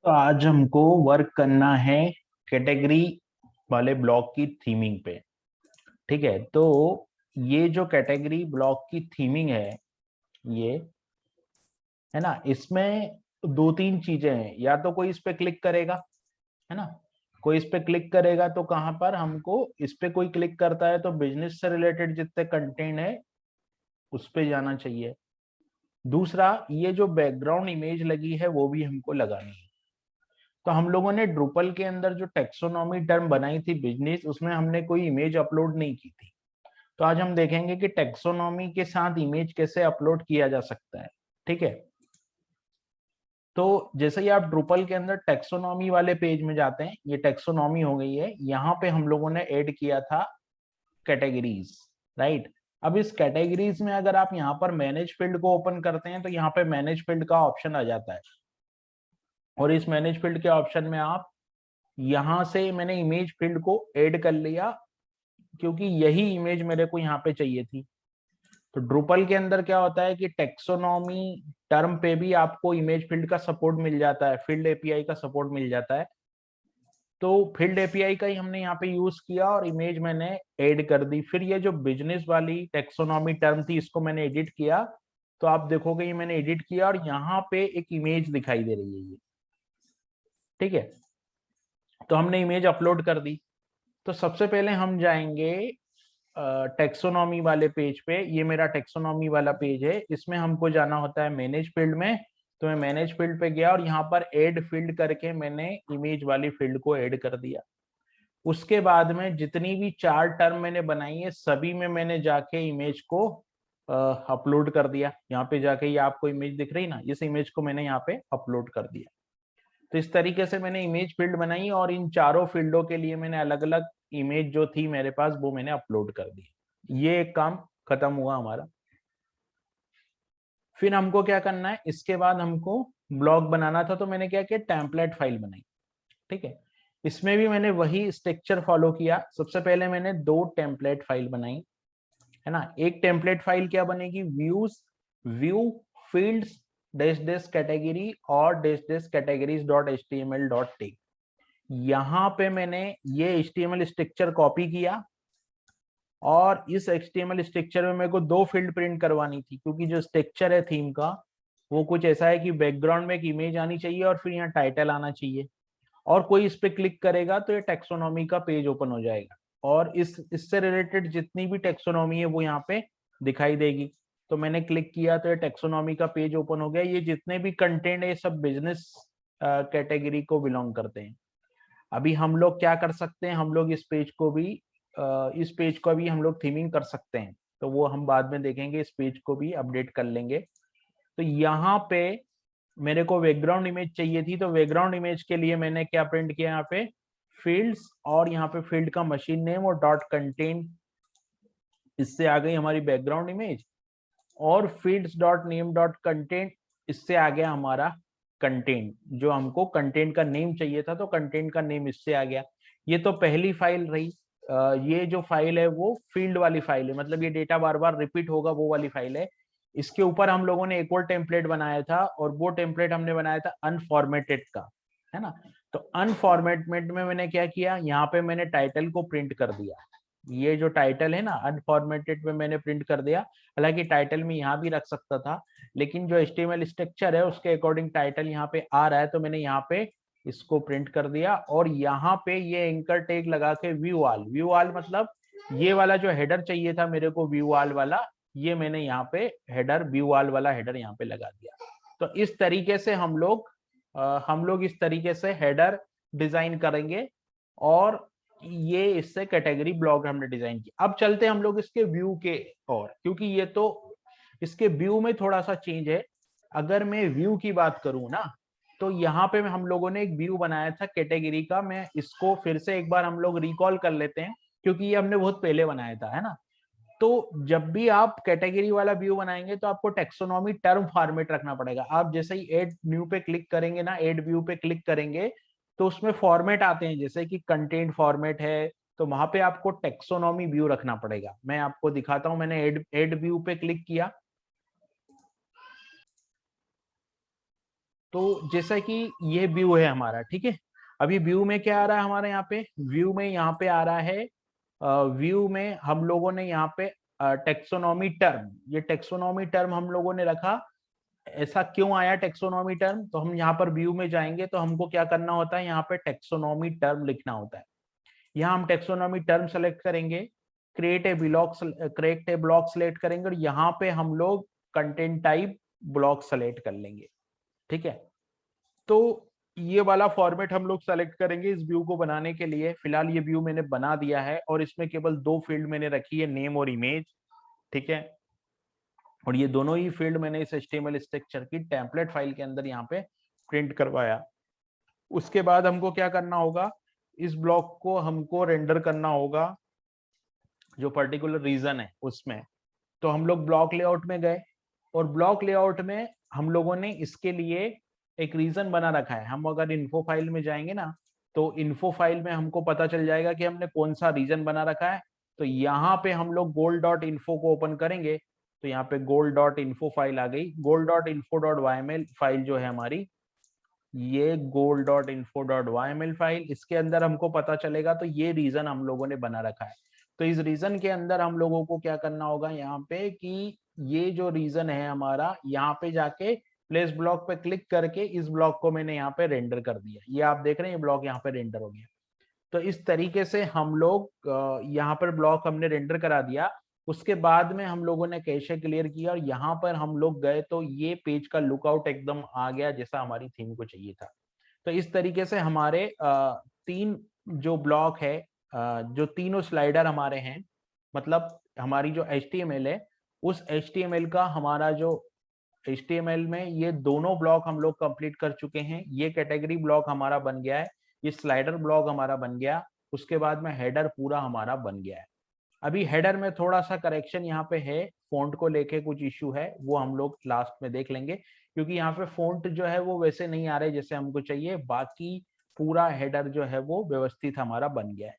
तो आज हमको वर्क करना है कैटेगरी वाले ब्लॉक की थीमिंग पे। ठीक है, तो ये जो कैटेगरी ब्लॉक की थीमिंग है, ये है ना, इसमें दो तीन चीजें हैं। या तो कोई इस पे क्लिक करेगा, है ना, कोई इस पे क्लिक करेगा तो कहां पर हमको, इस पे कोई क्लिक करता है तो बिजनेस से रिलेटेड जितने कंटेंट है उस पे जाना चाहिए। दूसरा, ये जो बैकग्राउंड इमेज लगी है वो भी हमको लगानी है। तो हम लोगों ने ड्रूपल के अंदर जो टेक्सोनॉमी टर्म बनाई थी बिजनेस, उसमें हमने कोई इमेज अपलोड नहीं की थी। तो आज हम देखेंगे कि टेक्सोनॉमी के साथ इमेज कैसे अपलोड किया जा सकता है। ठीक है, तो जैसे ही आप ड्रूपल के अंदर टेक्सोनॉमी वाले पेज में जाते हैं, ये टेक्सोनॉमी हो गई है, यहाँ पे हम लोगों ने ऐड किया था कैटेगरीज, राइट। अब इस कैटेगरीज में अगर आप यहाँ पर मैनेज फील्ड को ओपन करते हैं तो यहाँ पे मैनेज फील्ड का ऑप्शन आ जाता है। और इस मैनेज फील्ड के ऑप्शन में आप, यहां से मैंने इमेज फील्ड को ऐड कर लिया क्योंकि यही इमेज मेरे को यहाँ पे चाहिए थी। तो ड्रूपल के अंदर क्या होता है कि टेक्सोनॉमी टर्म पे भी आपको इमेज फील्ड का सपोर्ट मिल जाता है, फील्ड एपीआई का सपोर्ट मिल जाता है। तो फील्ड एपीआई का ही हमने यहाँ पे यूज किया और इमेज मैंने ऐड कर दी। फिर ये जो बिजनेस वाली टेक्सोनॉमी टर्म थी, इसको मैंने एडिट किया। तो आप देखोगे ये मैंने एडिट किया और यहाँ पे एक इमेज दिखाई दे रही है ये। ठीक है, तो हमने इमेज अपलोड कर दी। तो सबसे पहले हम जाएंगे टेक्सोनॉमी वाले पेज पे। ये मेरा टेक्सोनॉमी वाला पेज है, इसमें हमको जाना होता है मैनेज फील्ड में। तो मैं मैनेज फील्ड पे गया और यहाँ पर ऐड फील्ड करके मैंने इमेज वाली फील्ड को ऐड कर दिया। उसके बाद में जितनी भी चार टर्म मैंने बनाई है सभी में मैंने जाके इमेज को अपलोड कर दिया। यहाँ पे जाके ये आपको इमेज दिख रही ना, इस इमेज को मैंने यहाँ पे अपलोड कर दिया। तो इस तरीके से मैंने इमेज फील्ड बनाई और इन चारों फील्डों के लिए मैंने अलग अलग इमेज जो थी मेरे पास वो मैंने अपलोड कर दी। ये एक काम खत्म हुआ हमारा। फिर हमको क्या करना है, इसके बाद हमको ब्लॉग बनाना था। तो मैंने क्या किया, टेम्पलेट फाइल बनाई। ठीक है, इसमें भी मैंने वही स्ट्रक्चर फॉलो किया। सबसे पहले मैंने दो टेम्पलेट फाइल बनाई, है ना। एक टेम्पलेट फाइल क्या बनेगी, views view fields dash dash category और dash dash categories dot HTML dot tech. यहाँ पे मैंने ये एचटीएमएल स्ट्रक्चर कॉपी किया और इस एचटीएमएल स्ट्रक्चर में मेरे को दो फील्ड प्रिंट करवानी थी, क्योंकि जो स्ट्रक्चर है थीम का वो कुछ ऐसा है कि बैकग्राउंड में एक इमेज आनी चाहिए और फिर यहाँ टाइटल आना चाहिए। और कोई इस पे क्लिक करेगा तो ये टेक्सोनॉमी का पेज ओपन हो जाएगा और इससे रिलेटेड जितनी भी टेक्सोनॉमी है वो यहाँ पे दिखाई देगी। तो मैंने क्लिक किया तो ये टेक्सोनॉमी का पेज ओपन हो गया। ये जितने भी कंटेंट है ये सब बिजनेस कैटेगरी को बिलोंग करते हैं। अभी हम लोग क्या कर सकते हैं, हम लोग इस पेज को भी इस पेज को भी हम लोग थीमिंग कर सकते हैं। तो वो हम बाद में देखेंगे, इस पेज को भी अपडेट कर लेंगे। तो यहाँ पे मेरे को बैकग्राउंड इमेज चाहिए थी, तो बैकग्राउंड इमेज के लिए मैंने क्या प्रिंट किया, यहाँ पे फील्ड्स और यहाँ पे फील्ड का मशीन नेम और डॉट कंटेंट, इससे आ गई हमारी बैकग्राउंड इमेज। और fields dot name dot content, इससे आ गया हमारा कंटेंट। जो हमको कंटेंट का नेम चाहिए था तो कंटेंट का नेम इससे आ गया। ये तो पहली फाइल रही। ये जो फाइल है वो फील्ड वाली फाइल है, मतलब ये डेटा बार बार रिपीट होगा वो वाली फाइल है। इसके ऊपर हम लोगों ने एक और टेम्पलेट बनाया था और वो टेम्पलेट हमने बनाया था अनफॉर्मेटेड का, है ना। तो अनफॉर्मेटेड में मैंने क्या किया, यहाँ पे मैंने टाइटल को प्रिंट कर दिया। ये जो टाइटल है ना अनफॉर्मेटेड में मैंने प्रिंट कर दिया। हालांकि टाइटल में यहाँ भी रख सकता था, लेकिन जो एचटीएमएल स्ट्रक्चर है उसके अकॉर्डिंग टाइटल यहाँ पे आ रहा है, तो मैंने यहाँ पे इसको प्रिंट कर दिया। और यहाँ पे ये एंकर टैग लगा के व्यू ऑल, व्यू ऑल मतलब ये वाला जो हेडर चाहिए था मेरे को व्यू ऑल वाला, ये मैंने यहाँ पे हेडर व्यू ऑल वाला हेडर यहाँ पे लगा दिया। तो इस तरीके से हम लोग इस तरीके से हेडर डिजाइन करेंगे और ये इससे कैटेगरी ब्लॉक हमने डिजाइन किया। अब चलते हैं हम लोग इसके व्यू के, और क्योंकि ये तो इसके व्यू में थोड़ा सा चेंज है। अगर मैं व्यू की बात करूं ना, तो यहाँ पे हम लोगों ने एक व्यू बनाया था कैटेगरी का। मैं इसको फिर से एक बार हम लोग रिकॉल कर लेते हैं, क्योंकि ये हमने बहुत पहले बनाया था, है ना। तो जब भी आप कैटेगरी वाला व्यू बनाएंगे तो आपको टेक्सोनॉमी टर्म फॉर्मेट रखना पड़ेगा। आप जैसे ही ऐड न्यू पे क्लिक करेंगे ना, ऐड व्यू पे क्लिक करेंगे तो उसमें फॉर्मेट आते हैं, जैसे कि कंटेंट फॉर्मेट है, तो वहां पे आपको टेक्सोनॉमी व्यू रखना पड़ेगा। मैं आपको दिखाता हूं, मैंने ऐड व्यू पे क्लिक किया तो जैसा कि ये व्यू है हमारा, ठीक है। अभी व्यू में क्या आ रहा है हमारे यहाँ पे, व्यू में यहाँ पे आ रहा है, व्यू में हम लोगों ने यहाँ पे टेक्सोनॉमी टर्म, ये टेक्सोनॉमी टर्म हम लोगों ने रखा। ऐसा क्यों आया टेक्सोनॉमी टर्म, तो हम यहाँ पर व्यू में जाएंगे तो हमको क्या करना होता है, यहाँ पे टेक्सोनॉमी टर्म लिखना होता है। यहाँ हम टेक्सोनॉमी टर्म सेलेक्ट करेंगे, क्रिएट ए ब्लॉक सेलेक्ट करेंगे और यहाँ पे हम लोग कंटेंट टाइप ब्लॉक सेलेक्ट कर लेंगे, ठीक है। तो ये वाला फॉर्मेट हम लोग सेलेक्ट करेंगे इस व्यू को बनाने के लिए। फिलहाल ये व्यू मैंने बना दिया है और इसमें केवल 2 फील्ड मैंने रखी है, नेम और इमेज, ठीक है। और ये दोनों ही फील्ड मैंने इस HTML स्ट्रक्चर की टेम्पलेट फाइल के अंदर यहाँ पे प्रिंट करवाया। उसके बाद हमको क्या करना होगा, इस ब्लॉक को हमको रेंडर करना होगा जो पर्टिकुलर रीजन है उसमें। तो हम लोग ब्लॉक लेआउट में गए और ब्लॉक लेआउट में हम लोगों ने इसके लिए एक रीजन बना रखा है। हम अगर इन्फो फाइल में जाएंगे ना, तो इन्फो फाइल में हमको पता चल जाएगा कि हमने कौन सा रीजन बना रखा है। तो यहाँ पे हम लोग gold.info को ओपन करेंगे तो यहाँ पे gold.info फाइल आ गई। gold.info.yml फाइल जो है हमारी, ये gold.info.yml फाइल, इसके अंदर हमको पता चलेगा तो ये रीजन हम लोगों ने बना रखा है। तो इस रीजन के अंदर हम लोगों को क्या करना होगा यहाँ पे कि ये जो रीजन है हमारा, यहाँ पे जाके प्लेस ब्लॉक पे क्लिक करके इस ब्लॉक को मैंने यहाँ पे रेंडर कर दिया। ये आप देख रहे हैं, ये ब्लॉक यहाँ पे रेंडर हो गया। तो इस तरीके से हम लोग यहाँ पर ब्लॉक हमने रेंडर करा दिया। उसके बाद में हम लोगों ने कैशे क्लियर किया और यहाँ पर हम लोग गए तो ये पेज का लुकआउट एकदम आ गया जैसा हमारी थीम को चाहिए था। तो इस तरीके से हमारे 3 जो ब्लॉक है, जो तीनों स्लाइडर हमारे हैं, मतलब हमारी जो HTML है, उस HTML का हमारा जो HTML में ये दोनों ब्लॉक हम लोग कंप्लीट कर चुके हैं। ये कैटेगरी ब्लॉक हमारा बन गया है, ये स्लाइडर ब्लॉक हमारा बन गया। उसके बाद में हेडर पूरा हमारा बन गया है। अभी हेडर में थोड़ा सा करेक्शन यहाँ पे है, फॉन्ट को लेके कुछ इश्यू है, वो हम लोग लास्ट में देख लेंगे, क्योंकि यहाँ पे फॉन्ट जो है वो वैसे नहीं आ रहे जैसे हमको चाहिए। बाकी पूरा हेडर जो है वो व्यवस्थित हमारा बन गया है।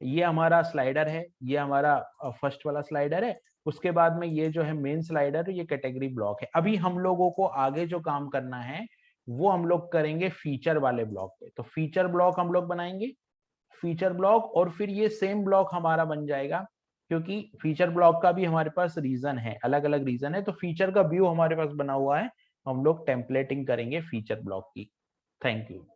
ये हमारा स्लाइडर है, ये हमारा फर्स्ट वाला स्लाइडर है। उसके बाद में ये जो है मेन स्लाइडर, ये कैटेगरी ब्लॉक है। अभी हम लोगों को आगे जो काम करना है वो हम लोग करेंगे फीचर वाले ब्लॉक पे। तो फीचर ब्लॉक हम लोग बनाएंगे, फीचर ब्लॉक, और फिर ये सेम ब्लॉक हमारा बन जाएगा, क्योंकि फीचर ब्लॉक का भी हमारे पास रीजन है, अलग अलग रीजन है। तो फीचर का व्यू हमारे पास बना हुआ है, हम लोग टेम्पलेटिंग करेंगे फीचर ब्लॉक की। Thank you.